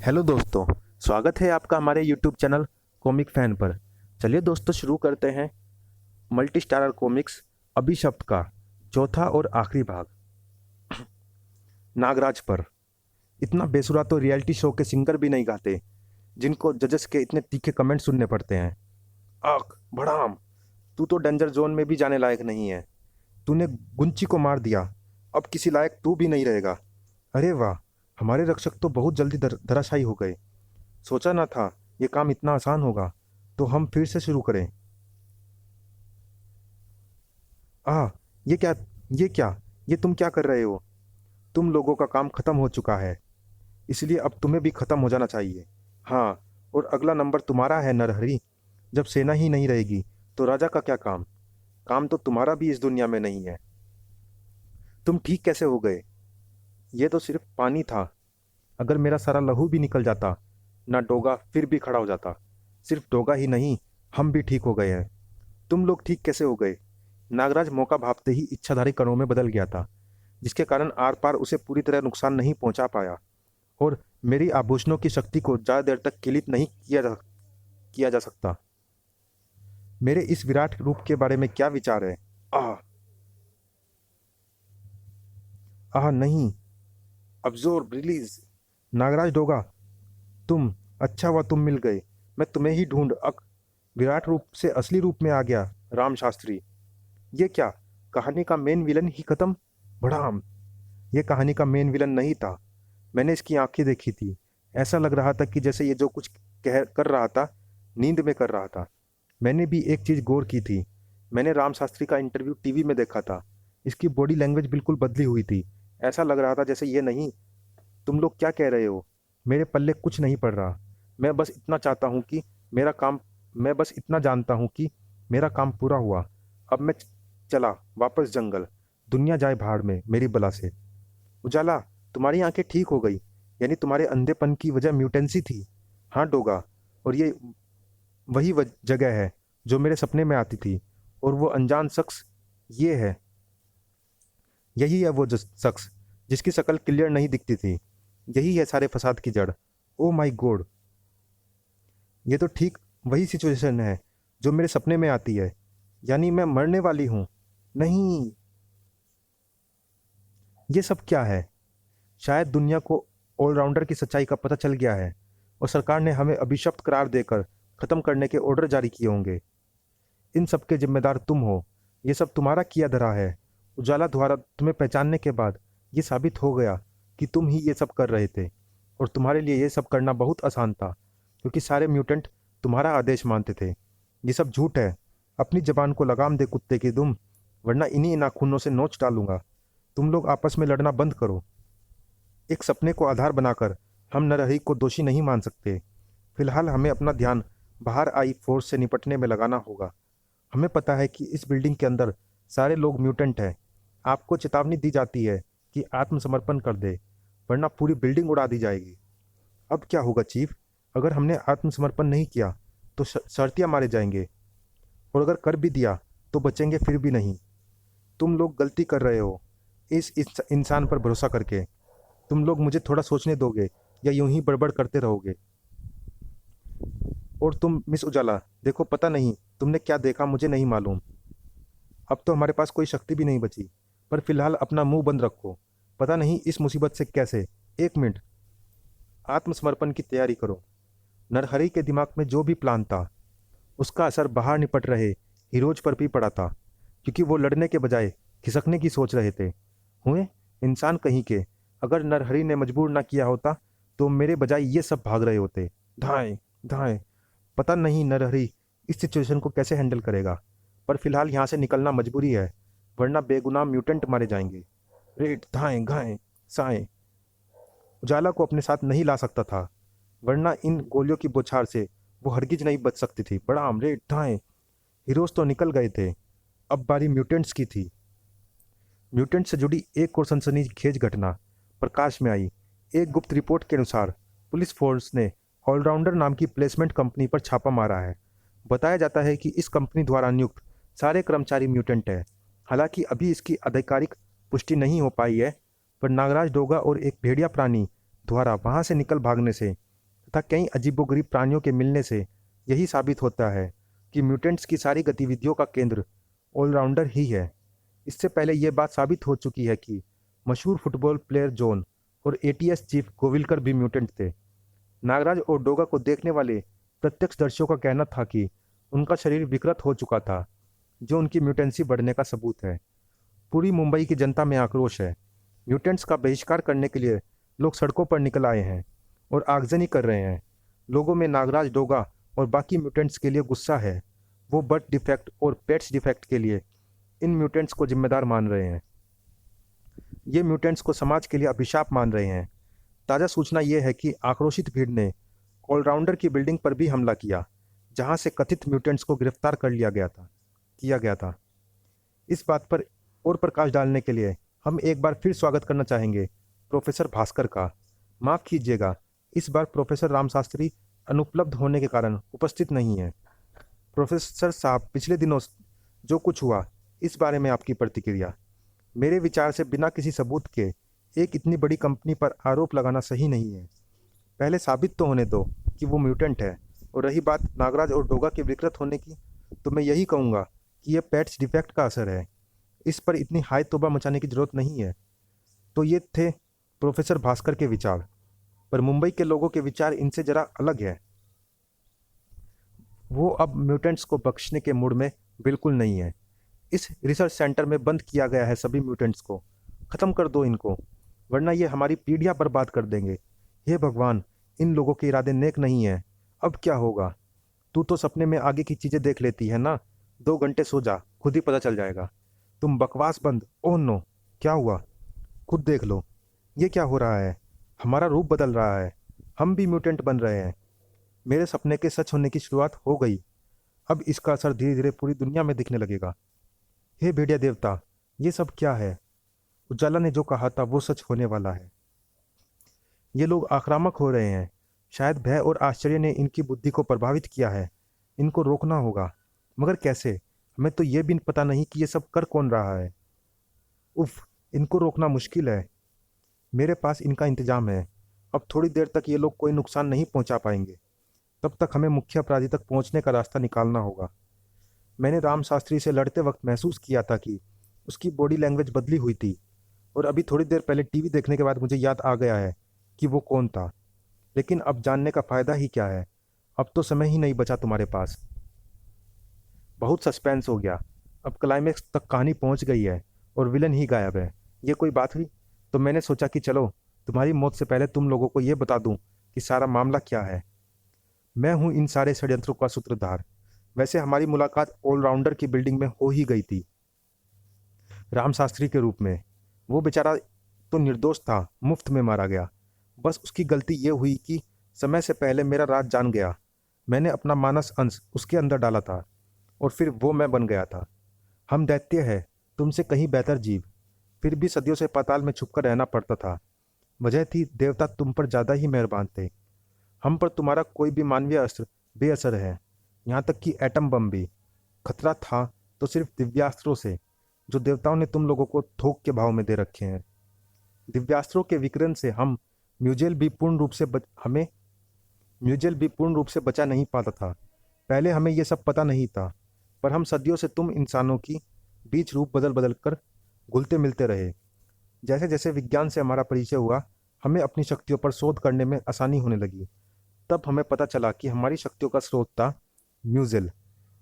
Hello दोस्तों, स्वागत है आपका हमारे यूट्यूब चैनल कॉमिक फैन पर। चलिए दोस्तों, शुरू करते हैं मल्टी स्टारर कॉमिक्स अभिशप्त का चौथा और आखिरी भाग, नागराज पर। इतना बेसुरा तो रियलिटी शो के सिंगर भी नहीं गाते, जिनको जजेस के इतने तीखे कमेंट सुनने पड़ते हैं। आख भड़ाम, तू तो डेंजर जोन में भी जाने लायक नहीं है। तूने गुंची को मार दिया, अब किसी लायक तू भी नहीं रहेगा। अरे वाह, हमारे रक्षक तो बहुत जल्दी धराशायी हो गए। सोचा ना था ये काम इतना आसान होगा। तो हम फिर से शुरू करें। आह, ये क्या, ये क्या, ये तुम क्या कर रहे हो? तुम लोगों का काम खत्म हो चुका है, इसलिए अब तुम्हें भी खत्म हो जाना चाहिए। हाँ, और अगला नंबर तुम्हारा है नरहरि। जब सेना ही नहीं रहेगी तो राजा का क्या काम? काम तो तुम्हारा भी इस दुनिया में नहीं है। तुम ठीक कैसे हो गए? ये तो सिर्फ पानी था। अगर मेरा सारा लहू भी निकल जाता ना, डोगा फिर भी खड़ा हो जाता। सिर्फ डोगा ही नहीं, हम भी ठीक हो गए हैं। तुम लोग ठीक कैसे हो गए? नागराज मौका भांपते ही इच्छाधारी कणों में बदल गया था, जिसके कारण आर पार उसे पूरी तरह नुकसान नहीं पहुंचा पाया। और मेरी आभूषणों की शक्ति को ज्यादा देर तक किलित नहीं किया जा सकता। मेरे इस विराट रूप के बारे में क्या विचार है? आह, आह नहीं, अब्जॉर्ब रिलीज। नागराज डोगा, तुम, अच्छा हुआ तुम मिल गए। मैं तुम्हें ही ढूंढ अक विराट रूप से असली रूप में आ गया। राम शास्त्री, ये क्या, कहानी का मेन विलन ही खत्म? बढ़ाम, ये कहानी का मेन विलन नहीं था। मैंने इसकी आंखें देखी थी। ऐसा लग रहा था कि जैसे ये जो कुछ कह कर रहा था, नींद में कर रहा था। मैंने भी एक चीज गौर की थी। मैंने राम शास्त्री का इंटरव्यू टीवी में देखा था। इसकी बॉडी लैंग्वेज बिल्कुल बदली हुई थी। ऐसा लग रहा था जैसे ये नहीं। तुम लोग क्या कह रहे हो? मेरे पल्ले कुछ नहीं पड़ रहा। मैं बस इतना चाहता हूँ कि मेरा काम मैं बस इतना जानता हूँ कि मेरा काम पूरा हुआ। अब मैं चला वापस जंगल। दुनिया जाए भाड़ में मेरी बला से। उजाला, तुम्हारी आंखें ठीक हो गई, यानी तुम्हारे अंधेपन की वजह म्यूटेंसी थी। हाँ डोगा, और ये वही जगह है जो मेरे सपने में आती थी। और वो अनजान शख्स ये है, यही है वो शख्स जिसकी शक्ल क्लियर नहीं दिखती थी। यही है सारे फसाद की जड़। ओ माय गॉड, ये तो ठीक वही सिचुएशन है जो मेरे सपने में आती है। यानी मैं मरने वाली हूँ। नहीं, ये सब क्या है? शायद दुनिया को ऑलराउंडर की सच्चाई का पता चल गया है और सरकार ने हमें अभिशप्त करार देकर खत्म करने के ऑर्डर जारी किए होंगे। इन सब के जिम्मेदार तुम हो। ये सब तुम्हारा किया धरा है। उजाला द्वारा तुम्हें पहचानने के बाद ये साबित हो गया कि तुम ही ये सब कर रहे थे। और तुम्हारे लिए ये सब करना बहुत आसान था, क्योंकि सारे म्यूटेंट तुम्हारा आदेश मानते थे। ये सब झूठ है। अपनी जबान को लगाम दे कुत्ते की दुम, वरना इन्हीं नाखूनों से नोच डालूंगा। तुम लोग आपस में लड़ना बंद करो। एक सपने को आधार बनाकर हम नरहरि को दोषी नहीं मान सकते। फिलहाल हमें अपना ध्यान बाहर आई फोर्स से निपटने में लगाना होगा। हमें पता है कि इस बिल्डिंग के अंदर सारे लोग म्यूटेंट हैं। आपको चेतावनी दी जाती है कि आत्मसमर्पण कर दे, वरना पूरी बिल्डिंग उड़ा दी जाएगी। अब क्या होगा चीफ? अगर हमने आत्मसमर्पण नहीं किया तो शर्तियाँ मारे जाएंगे, और अगर कर भी दिया तो बचेंगे फिर भी नहीं। तुम लोग गलती कर रहे हो इस इंसान पर भरोसा करके। तुम लोग मुझे थोड़ा सोचने दोगे या यूं ही बड़बड़ करते रहोगे? और तुम मिस उजाला, देखो, पता नहीं तुमने क्या देखा, मुझे नहीं मालूम। अब तो हमारे पास कोई शक्ति भी नहीं बची, पर फिलहाल अपना मुंह बंद रखो। पता नहीं इस मुसीबत से कैसे। एक मिनट, आत्मसमर्पण की तैयारी करो। नरहरि के दिमाग में जो भी प्लान था, उसका असर बाहर निपट रहे हीरोज पर भी पड़ा था, क्योंकि वो लड़ने के बजाय खिसकने की सोच रहे थे। हुए इंसान कहीं के। अगर नरहरि ने मजबूर ना किया होता तो मेरे बजाय ये सब भाग रहे होते। धाएं धाएं। पता नहीं नरहरि इस सिचुएशन को कैसे हैंडल करेगा, पर फिलहाल यहाँ से निकलना मजबूरी है, वरना बेगुनाह म्यूटेंट मारे जाएंगे। रेड धाएं घाएं साएं। उजाला को अपने साथ नहीं ला सकता था, वरना इन गोलियों की बौछार से वो हरगिज नहीं बच सकती थी। बड़ा रेड धाएं। हीरोज तो निकल गए थे, अब बारी म्यूटेंट्स की थी। म्यूटेंट से जुड़ी एक और सनसनीखेज घटना प्रकाश में आई। एक गुप्त रिपोर्ट के अनुसार पुलिस फोर्स ने ऑलराउंडर नाम की प्लेसमेंट कंपनी पर छापा मारा है। बताया जाता है कि इस कंपनी द्वारा नियुक्त सारे कर्मचारी म्यूटेंट हैं। हालांकि अभी इसकी आधिकारिक पुष्टि नहीं हो पाई है, पर नागराज डोगा और एक भेड़िया प्राणी द्वारा वहां से निकल भागने से तथा कई अजीबोगरीब प्राणियों के मिलने से यही साबित होता है कि म्यूटेंट्स की सारी गतिविधियों का केंद्र ऑलराउंडर ही है। इससे पहले यह बात साबित हो चुकी है कि मशहूर फुटबॉल प्लेयर जॉन और एटीएस चीफ गोविलकर भी म्यूटेंट थे। नागराज और डोगा को देखने वाले प्रत्यक्षदर्शियों का कहना था कि उनका शरीर विकृत हो चुका था, जो उनकी म्यूटेंसी बढ़ने का सबूत है। पूरी मुंबई की जनता में आक्रोश है। म्यूटेंट्स का बहिष्कार करने के लिए लोग सड़कों पर निकल आए हैं और आगजनी कर रहे हैं। लोगों में नागराज, डोगा और बाकी म्यूटेंट्स के लिए गुस्सा है। वो बर्थ डिफेक्ट और पेट्स डिफेक्ट के लिए इन म्यूटेंट्स को जिम्मेदार मान रहे हैं। ये म्यूटेंट्स को समाज के लिए अभिशाप मान रहे हैं। ताज़ा सूचना ये है कि आक्रोशित भीड़ ने ऑलराउंडर की बिल्डिंग पर भी हमला किया, जहां से कथित म्यूटेंट्स को गिरफ्तार कर किया गया था। इस बात पर और प्रकाश डालने के लिए हम एक बार फिर स्वागत करना चाहेंगे प्रोफेसर भास्कर का। माफ़ कीजिएगा, इस बार प्रोफेसर रामशास्त्री अनुपलब्ध होने के कारण उपस्थित नहीं है। प्रोफेसर साहब, पिछले दिनों जो कुछ हुआ, इस बारे में आपकी प्रतिक्रिया? मेरे विचार से बिना किसी सबूत के एक इतनी बड़ी कंपनी पर आरोप लगाना सही नहीं है। पहले साबित तो होने दो कि वो म्यूटेंट है। और रही बात नागराज और डोगा के विकृत होने की, तो मैं यही कहूँगा कि यह पेट्स डिफेक्ट का असर है। इस पर इतनी हाय तौबा मचाने की जरूरत नहीं है। तो ये थे प्रोफेसर भास्कर के विचार, पर मुंबई के लोगों के विचार इनसे ज़रा अलग है। वो अब म्यूटेंट्स को बख्शने के मूड में बिल्कुल नहीं है। इस रिसर्च सेंटर में बंद किया गया है सभी म्यूटेंट्स को। ख़त्म कर दो इनको, वरना ये हमारी पीढ़ियाँ बर्बाद कर देंगे। हे भगवान, इन लोगों के इरादे नेक नहीं हैं। अब क्या होगा? तू तो सपने में आगे की चीज़ें देख लेती है ना। 2 घंटे सो जा, खुद ही पता चल जाएगा। तुम बकवास बंद। ओह नो, क्या हुआ? खुद देख लो, ये क्या हो रहा है? हमारा रूप बदल रहा है। हम भी म्यूटेंट बन रहे हैं। मेरे सपने के सच होने की शुरुआत हो गई। अब इसका असर धीरे धीरे पूरी दुनिया में दिखने लगेगा। हे भेड़िया देवता, ये सब क्या है? उजाला ने जो कहा था वो सच होने वाला है। ये लोग आक्रामक हो रहे हैं। शायद भय और आश्चर्य ने इनकी बुद्धि को प्रभावित किया है। इनको रोकना होगा, मगर कैसे? हमें तो ये भी पता नहीं कि ये सब कर कौन रहा है। उफ, इनको रोकना मुश्किल है। मेरे पास इनका इंतजाम है। अब थोड़ी देर तक ये लोग कोई नुकसान नहीं पहुंचा पाएंगे। तब तक हमें मुख्य अपराधी तक पहुंचने का रास्ता निकालना होगा। मैंने राम शास्त्री से लड़ते वक्त महसूस किया था कि उसकी बॉडी लैंग्वेज बदली हुई थी, और अभी थोड़ी देर पहले टीवी देखने के बाद मुझे याद आ गया है कि वो कौन था। लेकिन अब जानने का फ़ायदा ही क्या है? अब तो समय ही नहीं बचा तुम्हारे पास। बहुत सस्पेंस हो गया। अब क्लाइमेक्स तक कहानी पहुंच गई है और विलन ही गायब है। ये कोई बात हुई? तो मैंने सोचा कि चलो तुम्हारी मौत से पहले तुम लोगों को ये बता दूं कि सारा मामला क्या है। मैं हूं इन सारे षड्यंत्रों का सूत्रधार। वैसे हमारी मुलाकात ऑलराउंडर की बिल्डिंग में हो ही गई थी, राम शास्त्री के रूप में। वो बेचारा तो निर्दोष था, मुफ्त में मारा गया। बस उसकी गलती ये हुई कि समय से पहले मेरा राज जान गया। मैंने अपना मानस अंश उसके अंदर डाला था और फिर वो मैं बन गया था। हम दैत्य है, तुमसे कहीं बेहतर जीव, फिर भी सदियों से पाताल में छुपकर रहना पड़ता था। वजह थी देवता तुम पर ज़्यादा ही मेहरबान थे। हम पर तुम्हारा कोई भी मानवीय अस्त्र बेअसर है, यहाँ तक कि एटम बम भी। खतरा था तो सिर्फ दिव्यास्त्रों से, जो देवताओं ने तुम लोगों को थोक के भाव में दे रखे हैं। दिव्यास्त्रों के विकिरण से हमें म्यूजियल भी पूर्ण रूप से बचा नहीं पाता था। पहले हमें यह सब पता नहीं था, पर हम सदियों से तुम इंसानों की बीच रूप बदल बदल कर घुलते मिलते रहे। जैसे जैसे विज्ञान से हमारा परिचय हुआ, हमें अपनी शक्तियों पर शोध करने में आसानी होने लगी। तब हमें पता चला कि हमारी शक्तियों का स्रोत था म्यूजिल,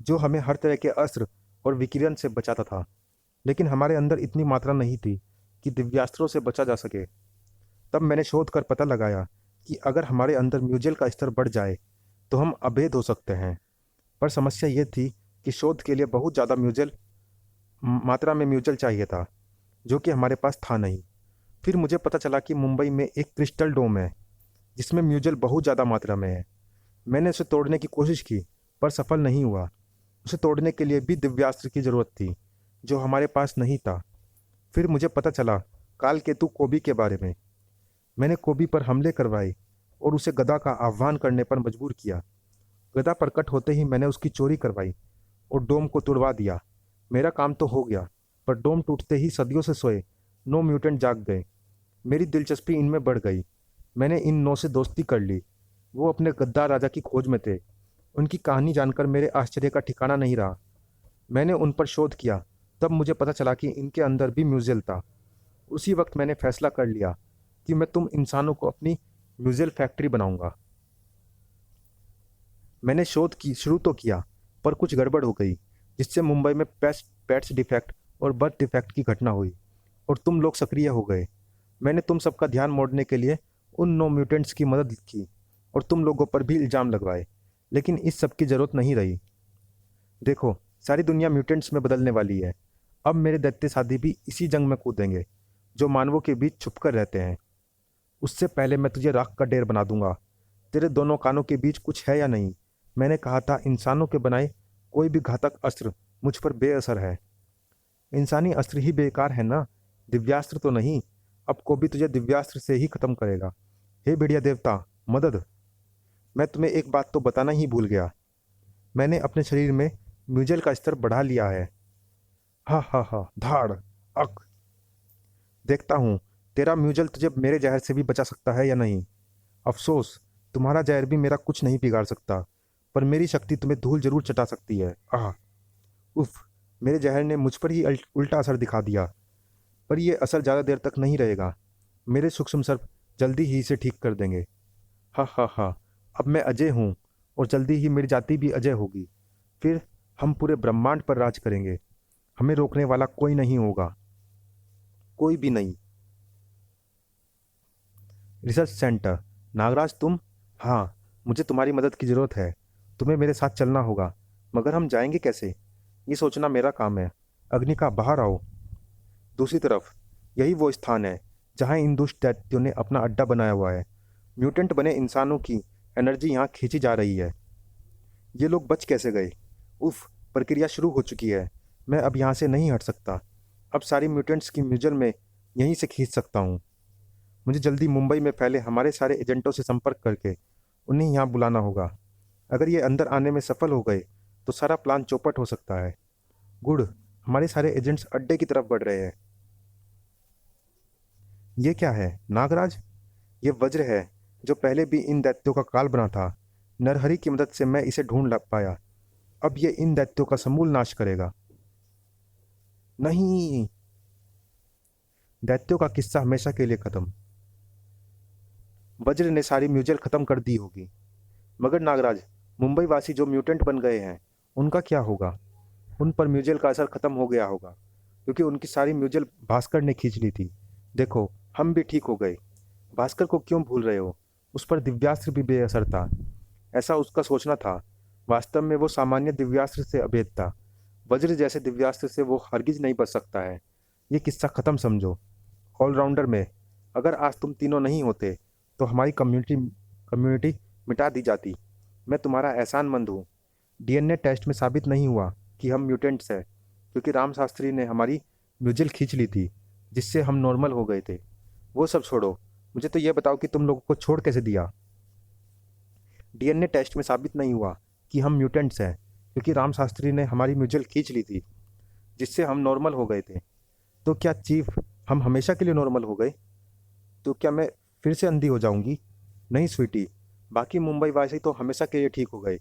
जो हमें हर तरह के अस्त्र और विकिरण से बचाता था। लेकिन हमारे अंदर इतनी मात्रा नहीं थी कि दिव्यास्त्रों से बचा जा सके। तब मैंने शोध कर पता लगाया कि अगर हमारे अंदर म्यूजिल का स्तर बढ़ जाए तो हम अभेद हो सकते हैं। पर समस्या ये थी कि शोध के लिए बहुत ज़्यादा मात्रा में म्यूजिल चाहिए था, जो कि हमारे पास था नहीं। फिर मुझे पता चला कि मुंबई में एक क्रिस्टल डोम है जिसमें म्यूजिल बहुत ज़्यादा मात्रा में है। मैंने उसे तोड़ने की कोशिश की, पर सफल नहीं हुआ। उसे तोड़ने के लिए भी दिव्यास्त्र की ज़रूरत थी, जो हमारे पास नहीं था। फिर मुझे पता चला काल केतु कोबी के बारे में। मैंने कोबी पर हमले करवाए और उसे गदा का आह्वान करने पर मजबूर किया। गदा प्रकट होते ही मैंने उसकी चोरी करवाई और डोम को तुड़वा दिया। मेरा काम तो हो गया, पर डोम टूटते ही सदियों से सोए 9 म्यूटेंट जाग गए। मेरी दिलचस्पी इनमें बढ़ गई। मैंने इन 9 से दोस्ती कर ली। वो अपने गद्दार राजा की खोज में थे। उनकी कहानी जानकर मेरे आश्चर्य का ठिकाना नहीं रहा। मैंने उन पर शोध किया, तब मुझे पता चला कि इनके अंदर भी म्यूजियल था। उसी वक्त मैंने फैसला कर लिया कि मैं तुम इंसानों को अपनी म्यूजियल फैक्ट्री बनाऊंगा। मैंने शोध की शुरू तो किया, पर कुछ गड़बड़ हो गई, जिससे मुंबई में पैट्स डिफेक्ट और बर्थ डिफेक्ट की घटना हुई और तुम लोग सक्रिय हो गए। मैंने तुम सबका ध्यान मोड़ने के लिए उन 9 म्यूटेंट्स की मदद की और तुम लोगों पर भी इल्ज़ाम लगवाए, लेकिन इस सब की ज़रूरत नहीं रही। देखो, सारी दुनिया म्यूटेंट्स में बदलने वाली है। अब मेरे दैत्य साथी भी इसी जंग में कूदेंगे, जो मानवों के बीच छुपकर रहते हैं। उससे पहले मैं तुझे राख का ढेर बना दूंगा। तेरे दोनों कानों के बीच कुछ है या नहीं? मैंने कहा था इंसानों के बनाए कोई भी घातक अस्त्र मुझ पर बेअसर है। इंसानी अस्त्र ही बेकार है ना, दिव्यास्त्र तो नहीं। अब को भी तुझे दिव्यास्त्र से ही खत्म करेगा। हे भेड़िया देवता, मदद! मैं तुम्हें एक बात तो बताना ही भूल गया। मैंने अपने शरीर में म्यूजल का स्तर बढ़ा लिया है। हा हा हा, धाड़! अक! देखता हूँ तेरा म्यूजल तुझे मेरे जहर से भी बचा सकता है या नहीं। अफसोस, तुम्हारा जहर भी मेरा कुछ नहीं बिगाड़ सकता, पर मेरी शक्ति तुम्हें धूल जरूर चटा सकती है। आह! उफ! मेरे जहर ने मुझ पर ही उल्टा असर दिखा दिया, पर यह असर ज़्यादा देर तक नहीं रहेगा। मेरे सूक्ष्म सर्प जल्दी ही इसे ठीक कर देंगे। हा हा हा! अब मैं अजय हूँ और जल्दी ही मेरी जाति भी अजय होगी। फिर हम पूरे ब्रह्मांड पर राज करेंगे। हमें रोकने वाला कोई नहीं होगा, कोई भी नहीं। Research centre. नागराज तुम? हाँ, मुझे तुम्हारी मदद की ज़रूरत है। तुम्हें मेरे साथ चलना होगा, मगर हम जाएंगे कैसे? ये सोचना मेरा काम है। अग्निका, बाहर आओ। दूसरी तरफ, यही वो स्थान है जहाँ इन दुष्ट दैत्यों ने अपना अड्डा बनाया हुआ है। म्यूटेंट बने इंसानों की एनर्जी यहाँ खींची जा रही है। ये लोग बच कैसे गए? उफ! प्रक्रिया शुरू हो चुकी है। मैं अब यहाँ से नहीं हट सकता। अब सारी म्यूटेंट्स की म्यूजल में यहीं से खींच सकता हूँ। मुझे जल्दी मुंबई में फैले हमारे सारे एजेंटों से संपर्क करके उन्हें यहाँ बुलाना होगा। अगर ये अंदर आने में सफल हो गए तो सारा प्लान चौपट हो सकता है। गुड, हमारे सारे एजेंट्स अड्डे की तरफ बढ़ रहे हैं। ये क्या है नागराज? ये वज्र है जो पहले भी इन दैत्यों का काल बना था। नरहरि की मदद से मैं इसे ढूंढ पाया। अब ये इन दैत्यों का समूल नाश करेगा। नहीं! दैत्यों का किस्सा हमेशा के लिए खत्म। वज्र ने सारी म्यूजल खत्म कर दी होगी। मगर नागराज, मुंबई वासी जो म्यूटेंट बन गए हैं, उनका क्या होगा? उन पर म्यूजल का असर खत्म हो गया होगा, क्योंकि उनकी सारी म्यूजल भास्कर ने खींच ली थी। देखो, हम भी ठीक हो गए। भास्कर को क्यों भूल रहे हो? उस पर दिव्यास्त्र भी बेअसर था। ऐसा उसका सोचना था। वास्तव में वो सामान्य दिव्यास्त्र से अभेद था। वज्र जैसे दिव्यास्त्र से वो हरगिज नहीं बच सकता है। ये किस्सा खत्म समझो। ऑलराउंडर में, अगर आज तुम तीनों नहीं होते तो हमारी कम्युनिटी मिटा दी जाती। मैं तुम्हारा एहसानमंद हूँ। डीएनए टेस्ट में साबित नहीं हुआ कि हम म्यूटेंट्स हैं, क्योंकि राम शास्त्री ने हमारी म्यूजल खींच ली थी, जिससे हम नॉर्मल हो गए थे। वो सब छोड़ो, मुझे तो ये बताओ कि तुम लोगों को छोड़ कैसे दिया? डीएनए टेस्ट में साबित नहीं हुआ कि हम म्यूटेंट्स हैं, क्योंकि राम शास्त्री ने हमारी म्यूजल खींच ली थी, जिससे हम नॉर्मल हो गए थे। तो क्या चीफ, हम हमेशा के लिए नॉर्मल हो गए? तो क्या मैं फिर से अंधी हो जाऊंगी? नहीं स्वीटी, बाकी मुंबई वासी तो हमेशा के लिए ठीक हो गए,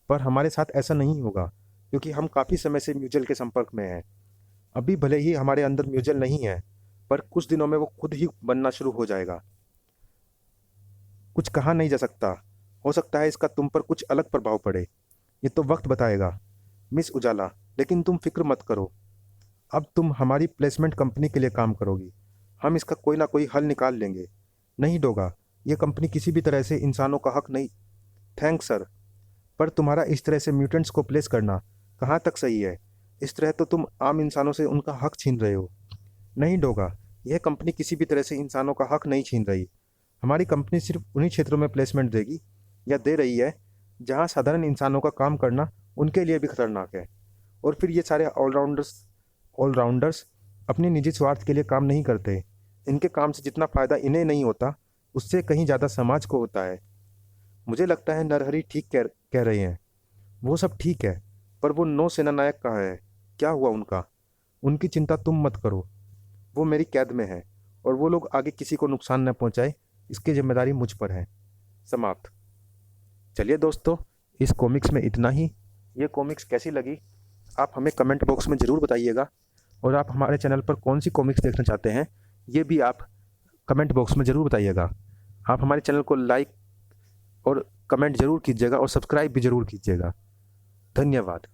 पर हमारे साथ ऐसा नहीं होगा, क्योंकि हम काफ़ी समय से म्यूजल के संपर्क में हैं। अभी भले ही हमारे अंदर म्यूजल नहीं है, पर कुछ दिनों में वो खुद ही बनना शुरू हो जाएगा। कुछ कहा नहीं जा सकता। हो सकता है इसका तुम पर कुछ अलग प्रभाव पड़े। ये तो वक्त बताएगा मिस उजाला, लेकिन तुम फिक्र मत करो। अब तुम हमारी प्लेसमेंट कंपनी के लिए काम करोगी। हम इसका कोई ना कोई हल निकाल लेंगे। नहीं डोगा, ये कंपनी किसी भी तरह से इंसानों का हक नहीं। थैंक्स सर, पर तुम्हारा इस तरह से म्यूटेंट्स को प्लेस करना कहाँ तक सही है? इस तरह तो तुम आम इंसानों से उनका हक छीन रहे हो। नहीं डोगा, यह कंपनी किसी भी तरह से इंसानों का हक नहीं छीन रही। हमारी कंपनी सिर्फ उन्हीं क्षेत्रों में प्लेसमेंट देगी या दे रही है जहाँ साधारण इंसानों का काम करना उनके लिए भी खतरनाक है। और फिर ये सारे ऑलराउंडर्स अपने निजी स्वार्थ के लिए काम नहीं करते। इनके काम से जितना फ़ायदा इन्हें नहीं होता, उससे कहीं ज़्यादा समाज को होता है। मुझे लगता है नरहरि ठीक कह रहे हैं। वो सब ठीक है, पर वो नौ सेना नायक कहाँ है? क्या हुआ उनका? उनकी चिंता तुम मत करो। वो मेरी कैद में है, और वो लोग आगे किसी को नुकसान न पहुंचाए, इसकी जिम्मेदारी मुझ पर है। समाप्त। चलिए दोस्तों, इस कॉमिक्स में इतना ही। ये कॉमिक्स कैसी लगी आप हमें कमेंट बॉक्स में ज़रूर बताइएगा, और आप हमारे चैनल पर कौन सी कॉमिक्स देखना चाहते हैं ये भी आप कमेंट बॉक्स में ज़रूर बताइएगा। आप हमारे चैनल को लाइक और कमेंट ज़रूर कीजिएगा और सब्सक्राइब भी ज़रूर कीजिएगा। धन्यवाद।